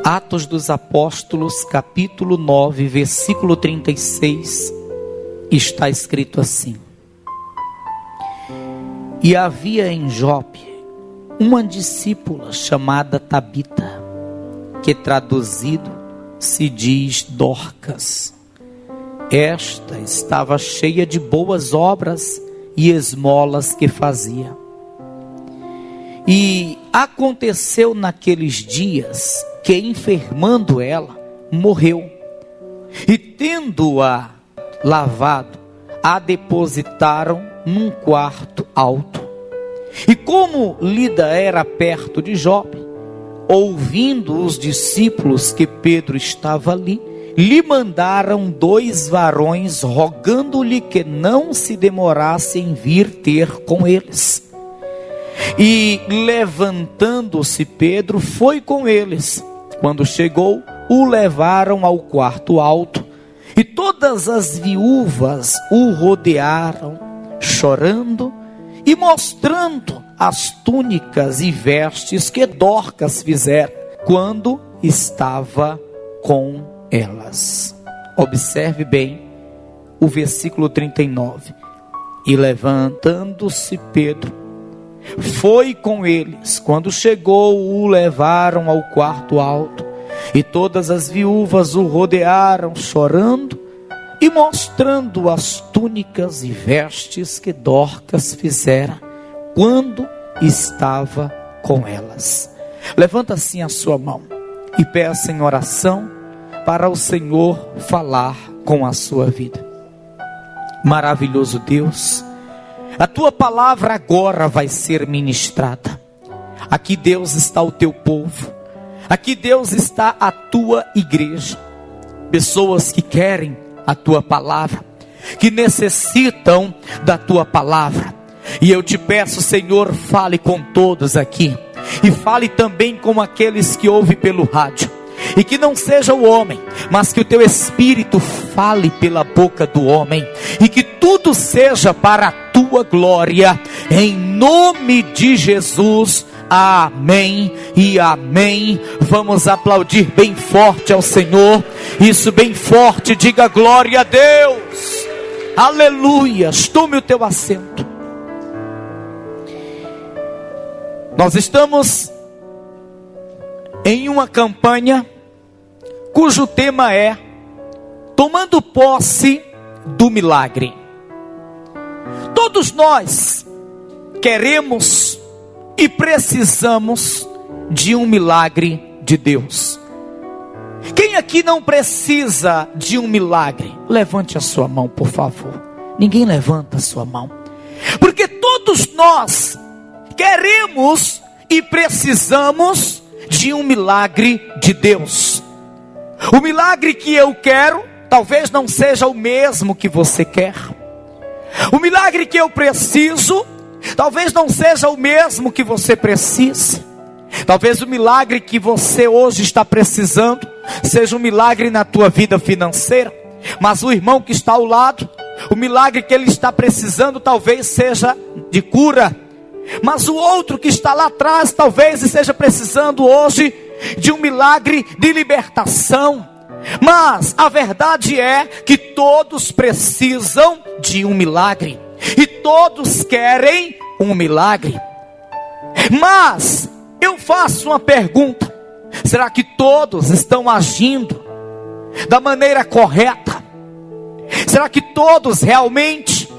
Atos dos Apóstolos, capítulo 9, versículo 36, está escrito assim: E havia em Jope uma discípula chamada Tabita, que traduzido se diz Dorcas. Esta estava cheia de boas obras e esmolas que fazia. E aconteceu naqueles dias que, enfermando ela, morreu. E tendo-a lavado, a depositaram num quarto alto. E como Lida era perto de Jope, ouvindo os discípulos que Pedro estava ali, lhe mandaram 2 varões, rogando-lhe que não se demorasse em vir ter com eles. E levantando-se Pedro, foi com eles. Quando chegou, o levaram ao quarto alto, e todas as viúvas o rodearam, chorando e mostrando as túnicas e vestes que Dorcas fizera quando estava com elas. Observe bem o versículo 39. E levantando-se Pedro, foi com eles. Quando chegou, o levaram ao quarto alto, e todas as viúvas o rodearam, chorando e mostrando as túnicas e vestes que Dorcas fizera quando estava com elas. Levanta assim a sua mão e peça em oração para o Senhor falar com a sua vida. Maravilhoso Deus, a tua palavra agora vai ser ministrada. Aqui, Deus, está o teu povo. Aqui, Deus, está a tua igreja. Pessoas que querem a tua palavra, que necessitam da tua palavra. E eu te peço, Senhor, fale com todos aqui. E fale também com aqueles que ouvem pelo rádio. E que não seja o homem, mas que o teu Espírito fale pela boca do homem. E que tudo seja para a tua glória. Em nome de Jesus. Amém e amém. Vamos aplaudir bem forte ao Senhor. Isso, bem forte. Diga glória a Deus. Aleluia. Tome o teu assento. Nós estamos em uma campanha cujo tema é tomando posse do milagre. Todos nós queremos e precisamos de um milagre de Deus. Quem aqui não precisa de um milagre? Levante a sua mão, por favor. Ninguém levanta a sua mão. Porque todos nós queremos e precisamos de um milagre de Deus. O milagre que eu quero talvez não seja o mesmo que você quer. O milagre que eu preciso talvez não seja o mesmo que você precise. Talvez o milagre que você hoje está precisando seja um milagre na tua vida financeira. Mas o irmão que está ao lado, o milagre que ele está precisando talvez seja de cura. Mas o outro que está lá atrás talvez esteja precisando hoje de um milagre de libertação. Mas a verdade é que todos precisam de um milagre. E todos querem um milagre. Mas eu faço uma pergunta: será que todos estão agindo da maneira correta? Será que todos realmente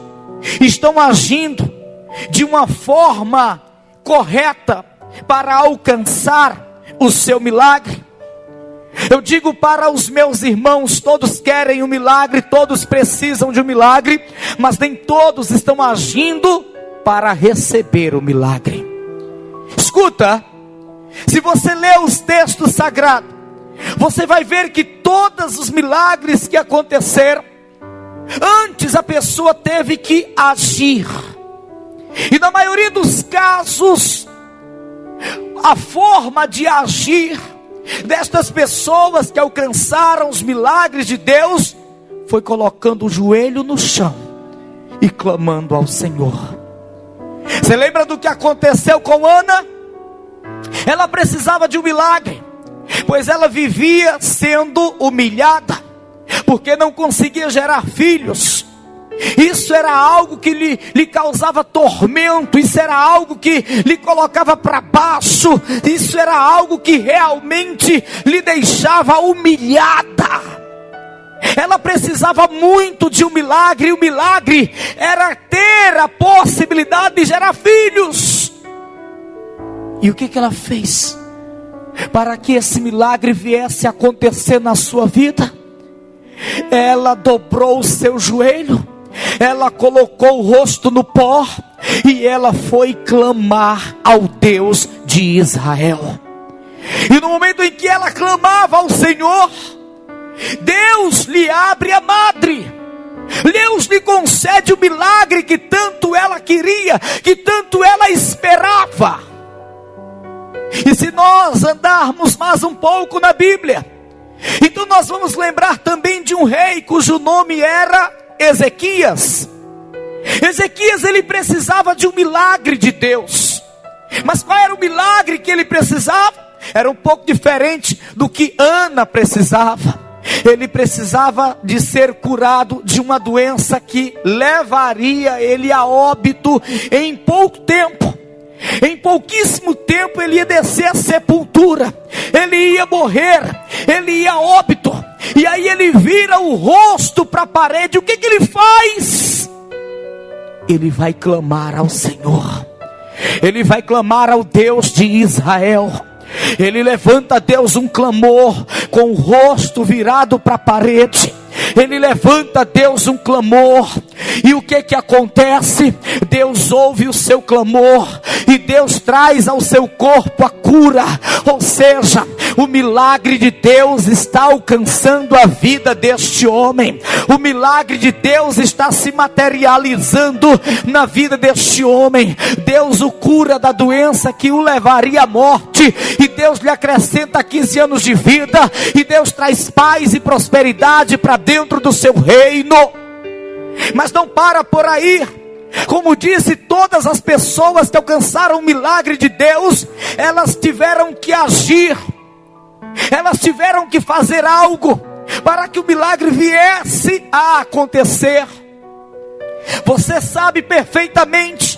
estão agindo de uma forma correta para alcançar o seu milagre? Eu digo para os meus irmãos: todos querem um milagre, todos precisam de um milagre, mas nem todos estão agindo para receber o milagre. Escuta, se você ler os textos sagrados, você vai ver que todos os milagres que aconteceram, antes a pessoa teve que agir. E na maioria dos casos, a forma de agir destas pessoas que alcançaram os milagres de Deus foi colocando o joelho no chão e clamando ao Senhor. Você lembra do que aconteceu com Ana? Ela precisava de um milagre, pois ela vivia sendo humilhada, porque não conseguia gerar filhos. Isso era algo que lhe causava tormento, isso era algo que lhe colocava para baixo, isso era algo que realmente lhe deixava humilhada. Ela precisava muito de um milagre, e o milagre era ter a possibilidade de gerar filhos. E o que ela fez para que esse milagre viesse a acontecer na sua vida? Ela dobrou o seu joelho, ela colocou o rosto no pó e ela foi clamar ao Deus de Israel. E no momento em que ela clamava ao Senhor, Deus lhe abre a madre, Deus lhe concede o milagre que tanto ela queria, que tanto ela esperava. E se nós andarmos mais um pouco na Bíblia, então nós vamos lembrar também de um rei cujo nome era Ezequias. Ezequias, ele precisava de um milagre de Deus. Mas qual era o milagre que ele precisava? Era um pouco diferente do que Ana precisava. Ele precisava de ser curado de uma doença que levaria ele a óbito em pouco tempo. Em pouquíssimo tempo ele ia descer à sepultura, ele ia morrer, ele ia a óbito. E aí ele vira o rosto para a parede. O que ele faz? Ele vai clamar ao Senhor, ele vai clamar ao Deus de Israel. Ele levanta a Deus um clamor com o rosto virado para a parede. Ele levanta a Deus um clamor. E o que acontece? Deus ouve o seu clamor e Deus traz ao seu corpo a cura. Ou seja, o milagre de Deus está alcançando a vida deste homem. O milagre de Deus está se materializando na vida deste homem. Deus o cura da doença que o levaria à morte, e Deus lhe acrescenta 15 anos de vida, e Deus traz paz e prosperidade para dentro do seu reino. Mas não para por aí. Como disse, todas as pessoas que alcançaram o milagre de Deus, elas tiveram que agir, elas tiveram que fazer algo para que o milagre viesse a acontecer. Você sabe perfeitamente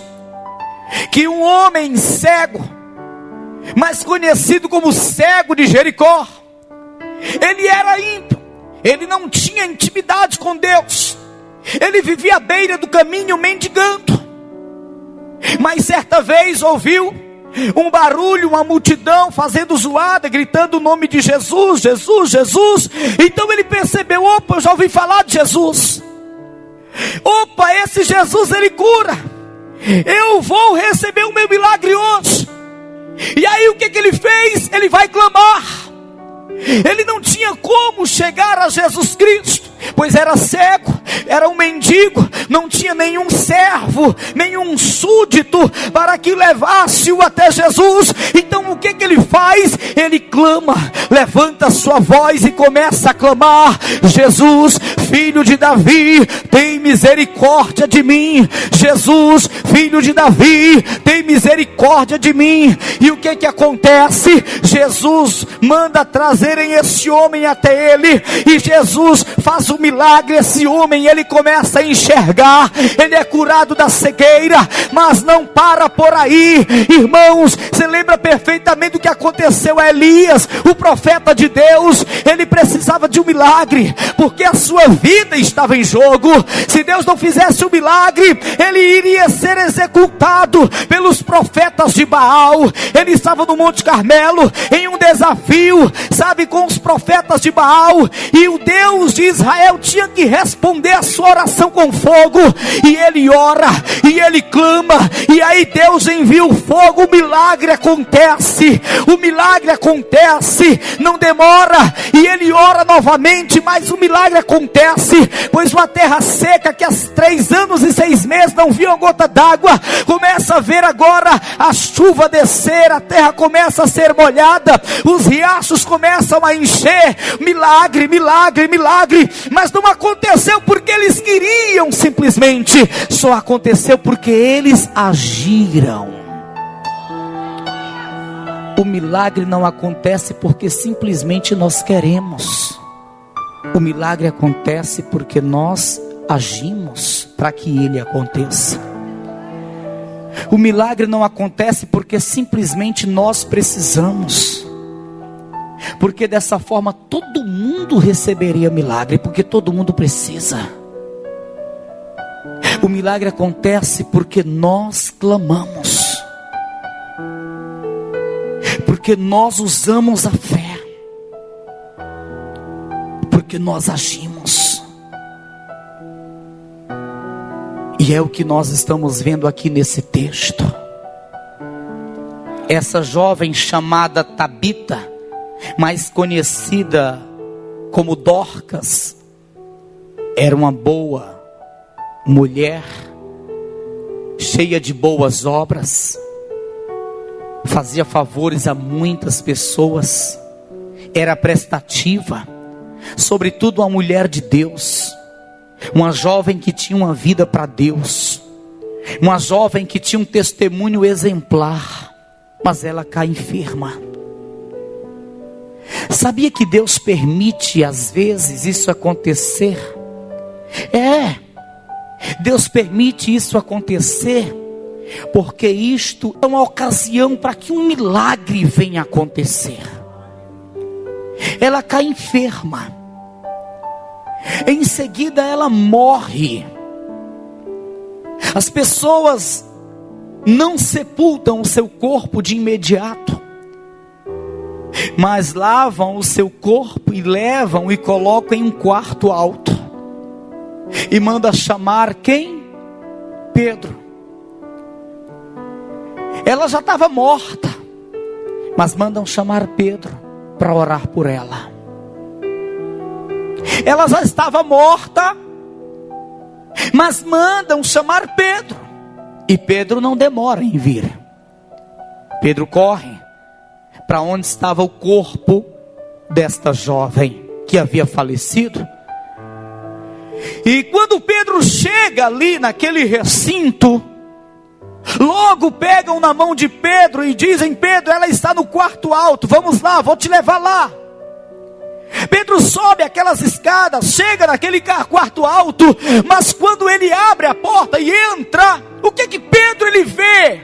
que um homem cego, mais conhecido como cego de Jericó, ele era ímpio, ele não tinha intimidade com Deus, ele vivia à beira do caminho mendigando. Mas certa vez ouviu um barulho, uma multidão fazendo zoada, gritando o nome de Jesus, Jesus, Jesus. Então ele percebeu: opa, eu já ouvi falar de Jesus. Opa, esse Jesus ele cura. Eu vou receber o meu milagre hoje. E aí o que ele fez? Ele vai clamar. Ele não tinha como chegar a Jesus Cristo, pois era cego, era um mendigo, não tinha nenhum servo, nenhum súdito para que levasse-o até Jesus. Então o que ele faz? Ele clama, levanta a sua voz e começa a clamar: Jesus, filho de Davi, tem misericórdia de mim. Jesus, filho de Davi, tem misericórdia de mim. E o que acontece? Jesus manda trazerem esse homem até ele, e Jesus faz um milagre. Esse homem, ele começa a enxergar, ele é curado da cegueira. Mas não para por aí, irmãos. Você lembra perfeitamente do que aconteceu a Elias, o profeta de Deus. Ele precisava de um milagre, porque a sua vida estava em jogo. Se Deus não fizesse o milagre, ele iria ser executado pelos profetas de Baal. Ele estava no Monte Carmelo em um desafio, sabe, com os profetas de Baal, e o Deus de Israel tinha que responder a sua oração com fogo. E ele ora, e ele clama, e aí Deus envia o fogo. O milagre acontece, o milagre acontece, não demora. E ele ora novamente, mas o milagre acontece, pois uma terra seca que há 3 anos e 6 meses não via uma gota d'água, começa a ver agora a chuva descer, a terra começa a ser molhada, os riachos começam a encher. Milagre, milagre, milagre. Mas não aconteceu porque eles queriam simplesmente, só aconteceu porque eles agiram. O milagre não acontece porque simplesmente nós queremos. O milagre acontece porque nós agimos para que ele aconteça. O milagre não acontece porque simplesmente nós precisamos. Porque dessa forma todo mundo receberia milagre, porque todo mundo precisa. O milagre acontece porque nós clamamos. Porque nós usamos a fé. Porque nós agimos. E é o que nós estamos vendo aqui nesse texto. Essa jovem chamada Tabita, mais conhecida como Dorcas, era uma boa mulher, cheia de boas obras, fazia favores a muitas pessoas, era prestativa, sobretudo uma mulher de Deus, uma jovem que tinha uma vida para Deus, uma jovem que tinha um testemunho exemplar, mas ela cai enferma. Sabia que Deus permite às vezes isso acontecer? Deus permite isso acontecer, porque isto é uma ocasião para que um milagre venha acontecer. Ela cai enferma, em seguida ela morre. As pessoas não sepultam o seu corpo de imediato, mas lavam o seu corpo e levam e colocam em um quarto alto. E manda chamar quem? Pedro. Ela já estava morta, mas mandam chamar Pedro para orar por ela. Ela já estava morta, mas mandam chamar Pedro. E Pedro não demora em vir. Pedro corre para onde estava o corpo desta jovem que havia falecido. E quando Pedro chega ali naquele recinto, logo pegam na mão de Pedro e dizem: Pedro, ela está no quarto alto, vamos lá, vou te levar lá. Pedro sobe aquelas escadas, chega naquele quarto alto, mas quando ele abre a porta e entra, o que Pedro ele vê?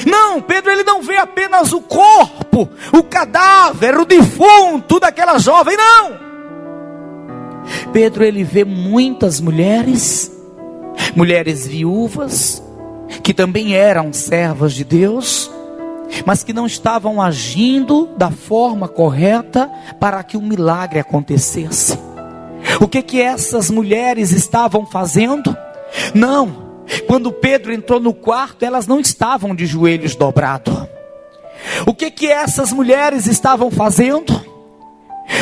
Não, Pedro ele não vê apenas o corpo, o cadáver, o defunto daquela jovem, não. Pedro ele vê muitas mulheres viúvas, que também eram servas de Deus, mas que não estavam agindo da forma correta para que um milagre acontecesse. O que essas mulheres estavam fazendo? Não, quando Pedro entrou no quarto, elas não estavam de joelhos dobrados. O que essas mulheres estavam fazendo?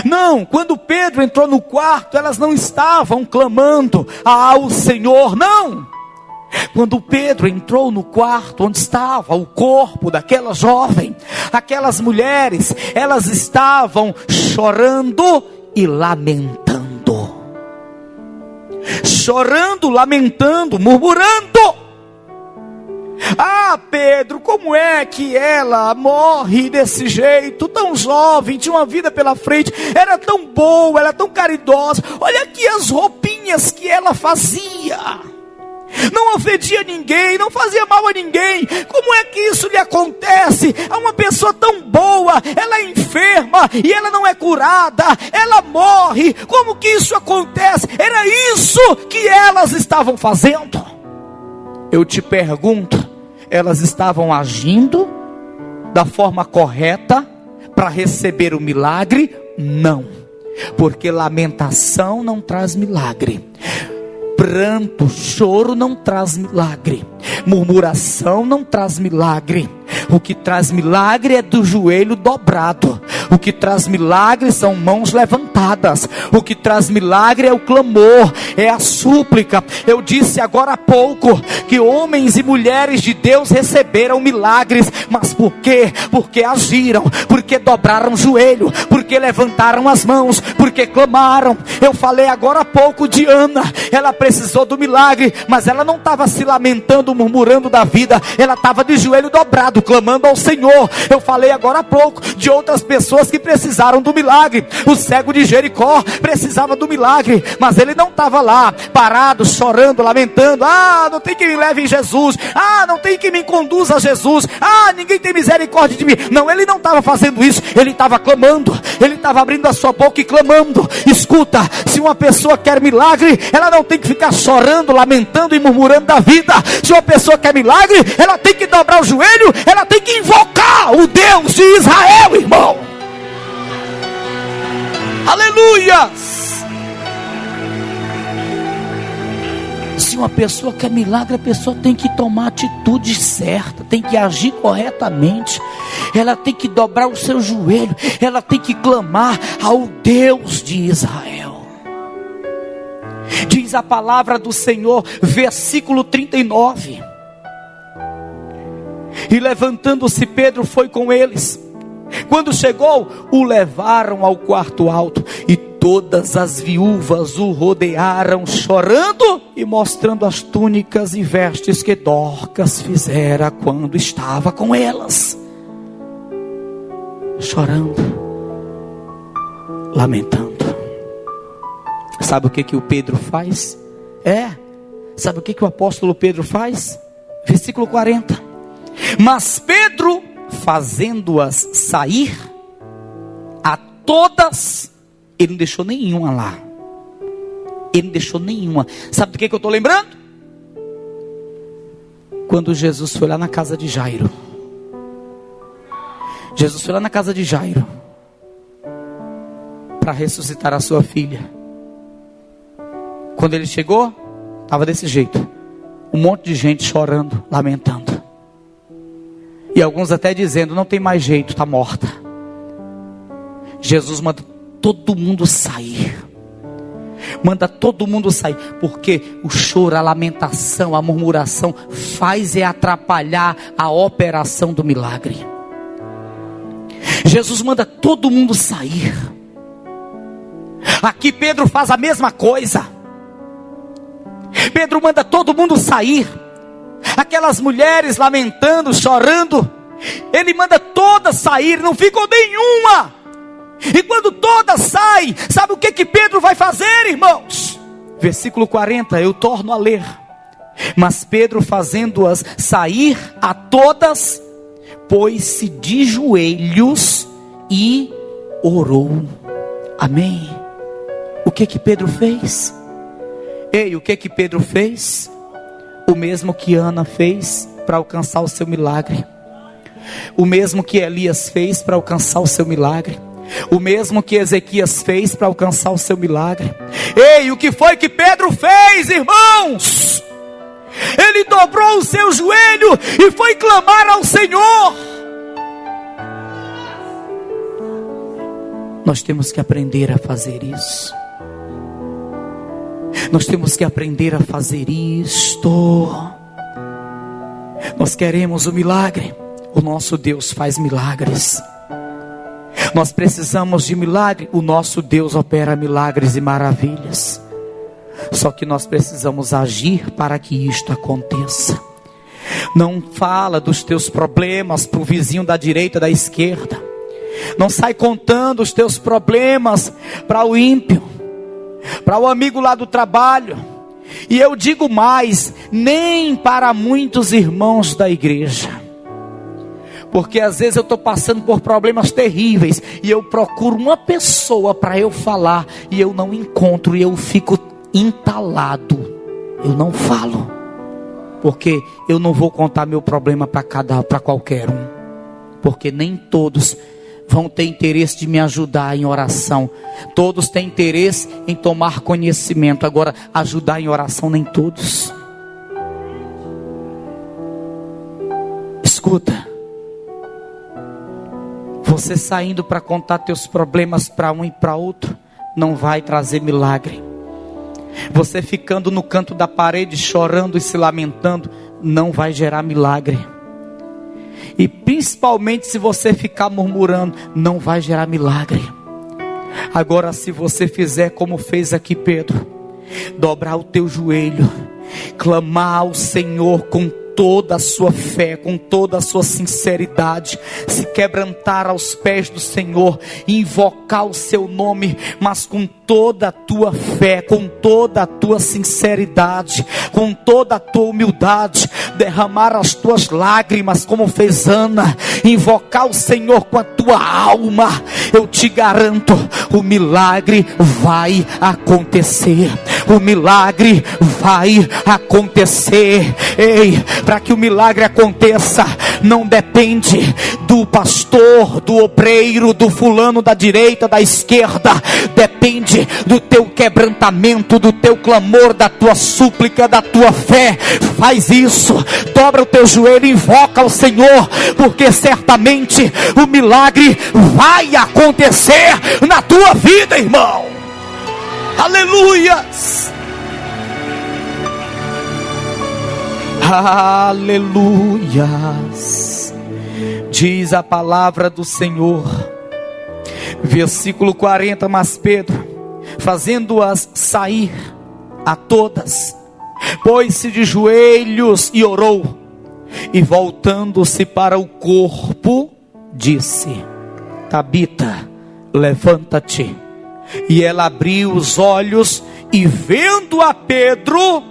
Não, quando Pedro entrou no quarto, elas não estavam clamando ao Senhor, não. Quando Pedro entrou no quarto onde estava o corpo daquela jovem, aquelas mulheres, elas estavam chorando e lamentando. Chorando, lamentando, murmurando. Ah, Pedro, como é que ela morre desse jeito, tão jovem, tinha uma vida pela frente, era tão boa, era tão caridosa, olha aqui as roupinhas que ela fazia, não ofendia ninguém, não fazia mal a ninguém. Como é que isso lhe acontece? A uma pessoa tão boa, ela é enferma e ela não é curada, ela morre, como que isso acontece? Era isso que elas estavam fazendo. Eu te pergunto, elas estavam agindo da forma correta para receber o milagre? Não, porque lamentação não traz milagre, pranto, choro não traz milagre, murmuração não traz milagre. O que traz milagre é do joelho dobrado. O que traz milagre são mãos levantadas. O que traz milagre é o clamor, é a súplica. Eu disse agora há pouco que homens e mulheres de Deus receberam milagres. Mas por quê? Porque agiram, porque dobraram o joelho, porque levantaram as mãos, porque clamaram. Eu falei agora há pouco de Ana. Ela precisou do milagre, mas ela não estava se lamentando, murmurando da vida. Ela estava de joelho dobrado, clamando ao Senhor. Eu falei agora há pouco de outras pessoas que precisaram do milagre. O cego de Jericó precisava do milagre, mas ele não estava lá parado, chorando, lamentando. Não tem quem me leve em Jesus. Não tem quem me conduza a Jesus. Ninguém tem misericórdia de mim. Não, ele não estava fazendo isso. Ele estava clamando. Ele estava abrindo a sua boca e clamando. Escuta, se uma pessoa quer milagre, ela não tem que ficar chorando, lamentando e murmurando da vida. Se uma pessoa quer milagre, ela tem que dobrar o joelho, ela tem que invocar o Deus de Israel, irmão. Aleluia! Se uma pessoa quer milagre, a pessoa tem que tomar a atitude certa, tem que agir corretamente, ela tem que dobrar o seu joelho, ela tem que clamar ao Deus de Israel. Diz a palavra do Senhor, versículo 39. E levantando-se Pedro foi com eles. Quando chegou, o levaram ao quarto alto, e todas as viúvas o rodearam, chorando e mostrando as túnicas e vestes que Dorcas fizera quando estava com elas. Chorando, lamentando. Sabe o que o Pedro faz? Sabe o que o apóstolo Pedro faz? Versículo 40. Mas Pedro, fazendo-as sair, a todas, ele não deixou nenhuma lá. Ele não deixou nenhuma. Sabe do que eu estou lembrando? Quando Jesus foi lá na casa de Jairo. Jesus foi lá na casa de Jairo para ressuscitar a sua filha. Quando ele chegou, estava desse jeito. Um monte de gente chorando, lamentando. E alguns até dizendo, não tem mais jeito, está morta. Jesus manda todo mundo sair. Manda todo mundo sair. Porque o choro, a lamentação, a murmuração faz atrapalhar a operação do milagre. Jesus manda todo mundo sair. Aqui Pedro faz a mesma coisa. Pedro manda todo mundo sair. Aquelas mulheres lamentando, chorando, ele manda todas sair, não ficou nenhuma. E quando todas saem, sabe o que Pedro vai fazer, irmãos? Versículo 40, eu torno a ler. Mas Pedro, fazendo-as sair a todas, pôs-se de joelhos e orou. Amém. O que Pedro fez? Ei, o que Pedro fez? O mesmo que Ana fez para alcançar o seu milagre. O mesmo que Elias fez para alcançar o seu milagre. O mesmo que Ezequias fez para alcançar o seu milagre. Ei, o que foi que Pedro fez, irmãos? Ele dobrou o seu joelho e foi clamar ao Senhor. Nós temos que aprender a fazer isso. Nós temos que aprender a fazer isto. Nós queremos o milagre. O nosso Deus faz milagres. Nós precisamos de milagre. O nosso Deus opera milagres e maravilhas. Só que nós precisamos agir para que isto aconteça. Não fala dos teus problemas para o vizinho da direita, da esquerda. Não sai contando os teus problemas para o ímpio, para o amigo lá do trabalho. E eu digo mais, nem para muitos irmãos da igreja. Porque às vezes eu estou passando por problemas terríveis e eu procuro uma pessoa para eu falar e eu não encontro, e eu fico entalado. Eu não falo, porque eu não vou contar meu problema para qualquer um, porque nem todos vão ter interesse de me ajudar em oração. Todos têm interesse em tomar conhecimento. Agora, ajudar em oração, nem todos. Escuta, Você saindo para contar teus problemas para um e para outro, não vai trazer milagre. Você ficando no canto da parede chorando e se lamentando, não vai gerar milagre. E principalmente se você ficar murmurando, não vai gerar milagre. Agora, se você fizer como fez aqui Pedro, dobrar o teu joelho, clamar ao Senhor com toda a sua fé, com toda a sua sinceridade, se quebrantar aos pés do Senhor, invocar o seu nome, mas com toda a tua fé, com toda a tua sinceridade, com toda a tua humildade, derramar as tuas lágrimas como fez Ana, invocar o Senhor com a tua alma, eu te garanto, o milagre vai acontecer. O milagre vai acontecer. Ei, para que o milagre aconteça, não depende do pastor, do obreiro, do fulano da direita, da esquerda. Depende do teu quebrantamento, do teu clamor, da tua súplica, da tua fé. Faz isso, dobra o teu joelho, invoca o Senhor, porque certamente o milagre vai acontecer na tua vida, irmão. Aleluias! Aleluias! Diz a palavra do Senhor, versículo 40, mas Pedro, fazendo-as sair a todas, pôs-se de joelhos e orou, e voltando-se para o corpo, disse: Tabita, levanta-te. E ela abriu os olhos e, vendo a Pedro,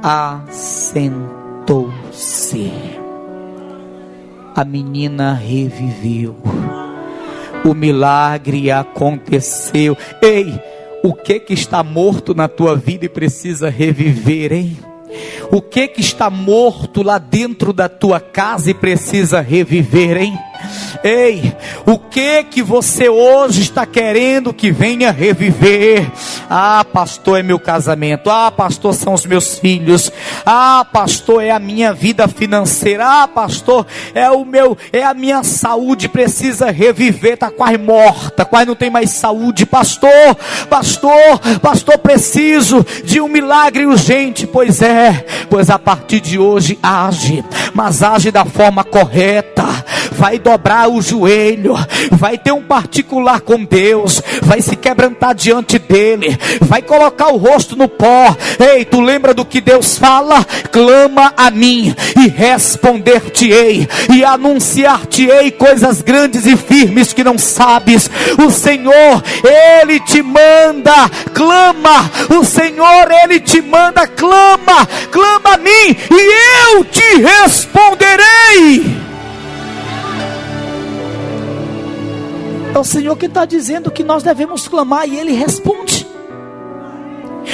assentou-se. A menina reviveu. O milagre aconteceu. Ei, o que está morto na tua vida e precisa reviver, hein? O que está morto lá dentro da tua casa e precisa reviver, hein? Ei, o que você hoje está querendo que venha reviver? Ah, pastor, é meu casamento. Ah, pastor, são os meus filhos. Ah, pastor, é a minha vida financeira. Ah, pastor, é a minha saúde, precisa reviver, está quase morta, quase não tem mais saúde. Pastor, preciso de um milagre urgente. Pois a partir de hoje age, mas age da forma correta. Vai dobrar o joelho, vai ter um particular com Deus, vai se quebrantar diante dele, vai colocar o rosto no pó. Ei, tu lembra do que Deus fala? Clama a mim e responder-te-ei, e anunciar-te-ei coisas grandes e firmes que não sabes. O Senhor, Ele te manda, clama. O Senhor, Ele te manda, clama a mim e eu te responderei. É o Senhor que está dizendo que nós devemos clamar e Ele responde.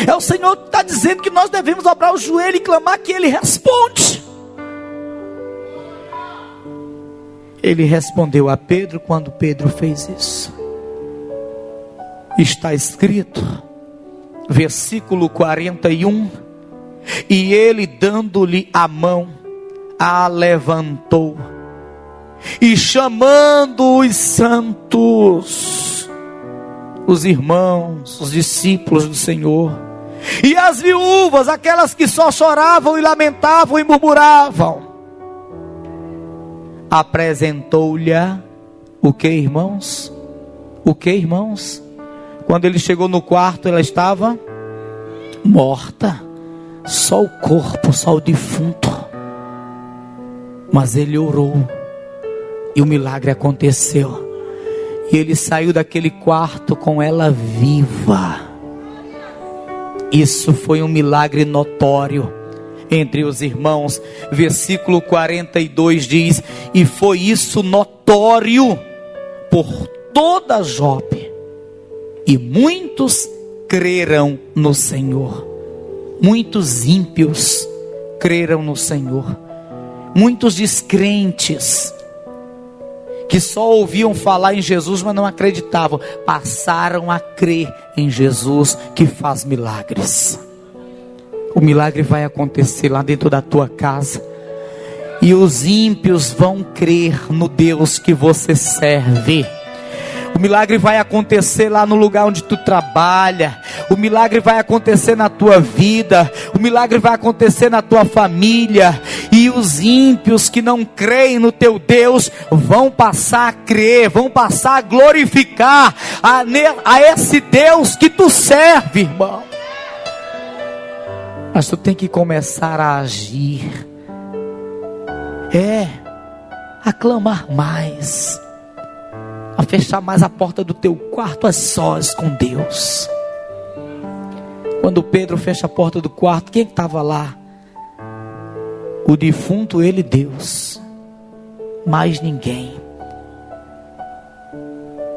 É o Senhor que está dizendo que nós devemos dobrar o joelho e clamar que Ele responde. Ele respondeu a Pedro quando Pedro fez isso. Está escrito, versículo 41, e ele, dando-lhe a mão, a levantou, e chamando os santos, os irmãos, os discípulos do Senhor, e as viúvas, aquelas que só choravam e lamentavam e murmuravam, apresentou-lhe o que, irmãos? O que, irmãos? Quando ele chegou no quarto, ela estava morta, só o corpo, só o defunto. Mas ele orou e o milagre aconteceu. E ele saiu daquele quarto com ela viva. Isso foi um milagre notório entre os irmãos. Versículo 42 diz: e foi isso notório por toda Jope, e muitos creram no Senhor. Muitos ímpios creram no Senhor. Muitos descrentes, que só ouviam falar em Jesus, mas não acreditavam, passaram a crer em Jesus, que faz milagres. O milagre vai acontecer lá dentro da tua casa. e os ímpios vão crer no Deus que você serve. O milagre vai acontecer lá no lugar onde tu trabalha. O milagre vai acontecer na tua vida. O milagre vai acontecer na tua família. E os ímpios que não creem no teu Deus vão passar a crer, vão passar a glorificar a esse Deus que tu serve, irmão. Mas tu tem que começar a agir. A clamar mais, a fechar mais a porta do teu quarto a sós com Deus. Quando Pedro fecha a porta do quarto, quem estava lá? O defunto, ele e Deus, mais ninguém.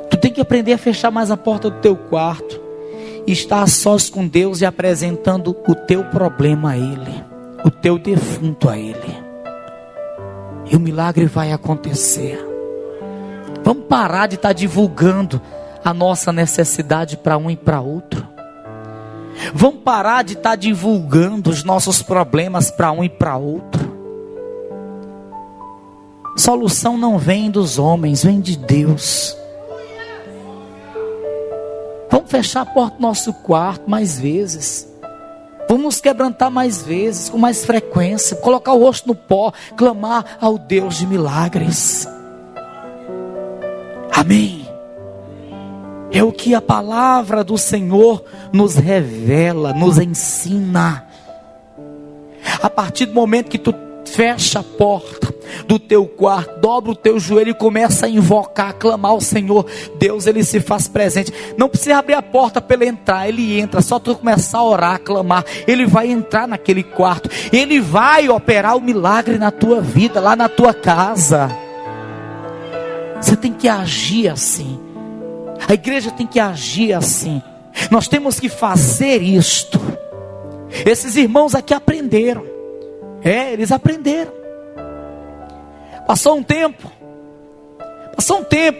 Tu tem que aprender a fechar mais a porta do teu quarto, e estar a sós com Deus e apresentando o teu problema a Ele, o teu defunto a Ele, e o milagre vai acontecer. Vamos parar de estar divulgando a nossa necessidade para um e para outro. Vamos parar de estar divulgando os nossos problemas para um e para outro. Solução não vem dos homens, vem de Deus. Vamos fechar a porta do nosso quarto mais vezes. Vamos nos quebrantar mais vezes, com mais frequência, colocar o rosto no pó, clamar ao Deus de milagres. Amém. É o que a palavra do Senhor nos revela, nos ensina. A partir do momento que tu fecha a porta do teu quarto, dobra o teu joelho e começa a invocar, a clamar ao Senhor, Deus, Ele se faz presente. Não precisa abrir a porta para Ele entrar, Ele entra. Só tu começar a orar, a clamar, Ele vai entrar naquele quarto, Ele vai operar o milagre na tua vida, lá na tua casa. Você tem que agir assim. A igreja tem que agir assim. Nós temos que fazer isto. Esses irmãos aqui aprenderam. Eles aprenderam. Passou um tempo.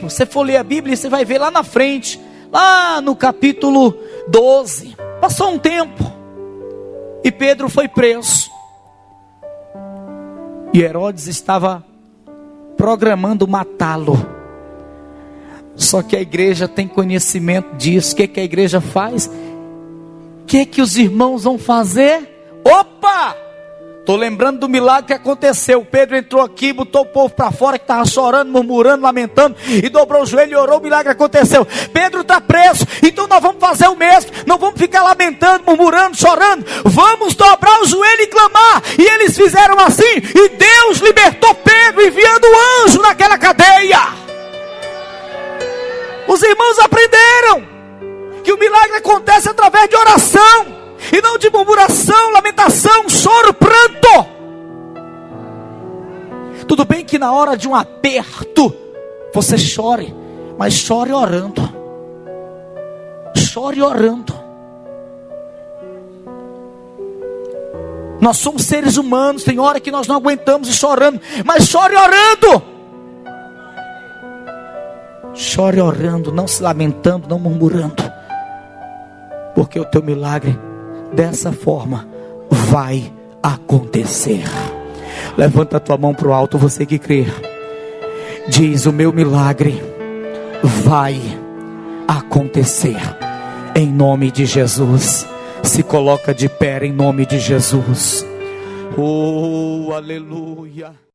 Você for ler a Bíblia, você vai ver lá na frente, lá no capítulo 12. Passou um tempo. E Pedro foi preso. E Herodes estava programando matá-lo. Só que a igreja tem conhecimento disso. O que a igreja faz? O que os irmãos vão fazer? Opa! Estou lembrando do milagre que aconteceu. Pedro entrou aqui, botou o povo para fora que estava chorando, murmurando, lamentando, e dobrou o joelho e orou, o milagre aconteceu. Pedro está preso, então nós vamos fazer o mesmo. Não vamos ficar lamentando, murmurando, chorando. Vamos dobrar o joelho e clamar. E eles fizeram assim, e Deus libertou Pedro, enviando um anjo naquela cadeia. Os irmãos aprenderam que o milagre acontece através de oração, e não de murmuração, lamentação, choro, pranto. Tudo bem que na hora de um aperto você chore, mas chore orando. Chore orando. Nós somos seres humanos, tem hora que nós não aguentamos e chorando, mas chore orando. Chore orando, não se lamentando, não murmurando, porque o teu milagre dessa forma vai acontecer. Levanta a tua mão para o alto, você que crê. Diz: o meu milagre vai acontecer em nome de Jesus. Se coloca de pé em nome de Jesus. Oh, aleluia.